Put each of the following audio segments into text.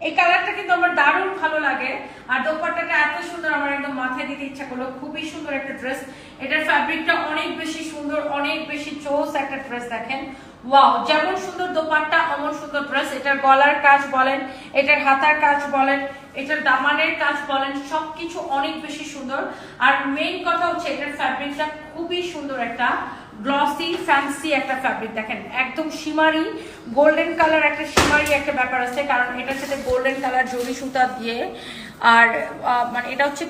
এই কালারটা কিন্তু আমার দারুণ ভালো লাগে আর দোপাট্টাটা এত সুন্দর আমার একদম মাথায় দিতে ইচ্ছা করলো। খুবই সুন্দর একটা ড্রেস, এটার ফ্যাব্রিকটা অনেক বেশি সুন্দর, অনেক বেশি চোস একটা ড্রেস। দেখেন ওয়াও, যেমন সুন্দর দোপাট্টা অমন সুন্দর ড্রেস। এটার গলার কাজ বলেন, এটার হাতার কাজ বলেন, এটার দামানের কাজ বলেন, সবকিছু অনেক বেশি সুন্দর। আর মেইন কথা হচ্ছে এটার ফ্যাব্রিকটা খুবই সুন্দর, একটা গ্লসি ফ্যান্সি একটা ফ্যাব্রিক। দেখেন একদম শিমারি গোল্ডেন কালার, একটা শিমারি একটা ব্যাপার আছে, কারণ এটার সাথে গোল্ডেন কালার জরি সুতা দিয়ে। আর মানে এটা হচ্ছে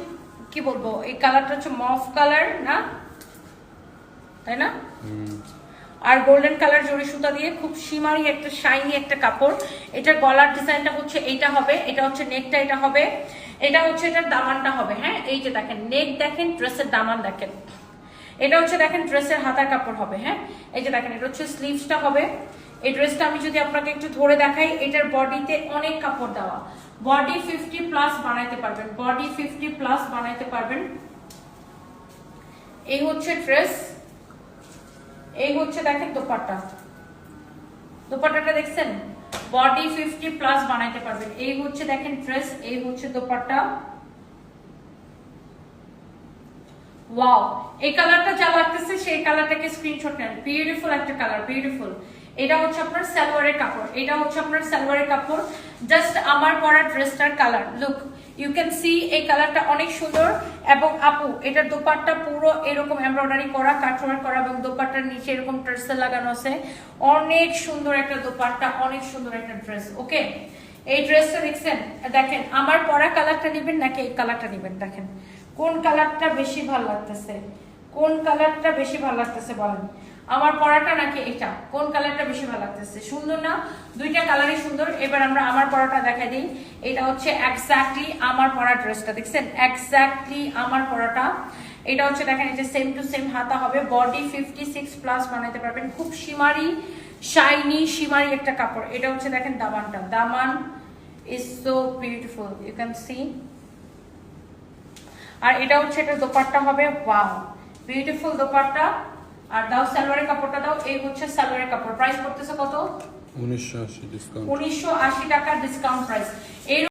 কি বলবো, এই কালারটা হচ্ছে মফ কালার না, তাই না? আর গোল্ডেন কালার জরি সুতা দিয়ে খুব শিমারি একটা শাইনি একটা কাপড়। এটার গলার ডিজাইনটা হচ্ছে এইটা হবে, এটা হচ্ছে নেকটা এটা হবে, এটা হচ্ছে এটার দামানটা হবে। হ্যাঁ, এই যে দেখেন নেক দেখেন, ড্রেসের দামান দেখেন, এটা হচ্ছে দেখেন ড্রেসের হাতার কাপড় হবে। হ্যাঁ, এই যে দেখেন এটা হচ্ছে স্লিভসটা হবে। এই ড্রেসটা আমি যদি আপনাকে একটু ধরে দেখাই, এটার বডিতে অনেক কাপড় দেওয়া, বডি 50+ বানাইতে পারবেন, বডি 50+ বানাইতে পারবেন। এই হচ্ছে ড্রেস, এই হচ্ছে দেখেন দোপাট্টা, দোপাট্টাটা দেখছেন, বডি 50+ বানাইতে পারবেন। এই হচ্ছে দেখেন ড্রেস, এই হচ্ছে দোপাট্টা। ওয়াও, এই কালারটা যা লাগতেছে সেই কালারটাকে স্ক্রিনশট নেন। বিউটিফুল একটা কালার, বিউটিফুল। এটা হচ্ছে আপনার সালোয়ারের কাপড়, এটা হচ্ছে আপনার সালোয়ারের কাপড়। জাস্ট আমার পরা ড্রেসটার colour, look you can see, এই কালারটা অনেক সুন্দর। এবং আপু এটার দোপাট্টা পুরো এরকম এমব্রয়ডারি করা, কাটওয়ার্ক করা, এবং দোপাট্টার নিচে এরকম টার্সেল লাগানো আছে। অনেক সুন্দর একটা দোপাট্টা, অনেক সুন্দর একটা ড্রেস। ওকে, এই ড্রেসটা দেখছেন, দেখেন আমার পরা কালারটা নেবেন নাকি এই কালারটা নেবেন, দেখেন কোন কালারটা বেশি ভালো লাগতেছে, কোন কালারটা বেশি ভালো লাগতেছে বলেন, আমার পরাটা নাকি এটা, কোন কালারটা বেশি ভালো লাগতেছে? সুন্দর না? দুইটা কালারই সুন্দর। এবার আমরা আমার পরাটা দেখাই দিই। এটা হচ্ছে এক্স্যাক্টলি আমার পরা ড্রেসটা, দেখছেন এক্স্যাক্টলি আমার পরাটা। এটা হচ্ছে দেখেন, এটা সেম টু সেম হাতা হবে, বডি 56+ বানাইতে পারবেন। খুব শিমারি শাইনি শিমারি একটা কাপড়। এটা হচ্ছে দেখেন দামানটা, Daman is so beautiful, you can see. আর এটা হচ্ছে এটা দোপাট্টা হবে, ওয়াও বিউটিফুল দোপাট্টা। আর দাও সালোয়ারের কাপড়টা দাও, এই হচ্ছে সালোয়ারের কাপড়। প্রাইস পড়তেছে কত? 1980 ডিসকাউন্ট, 1980 টাকা ডিসকাউন্ট প্রাইস। এই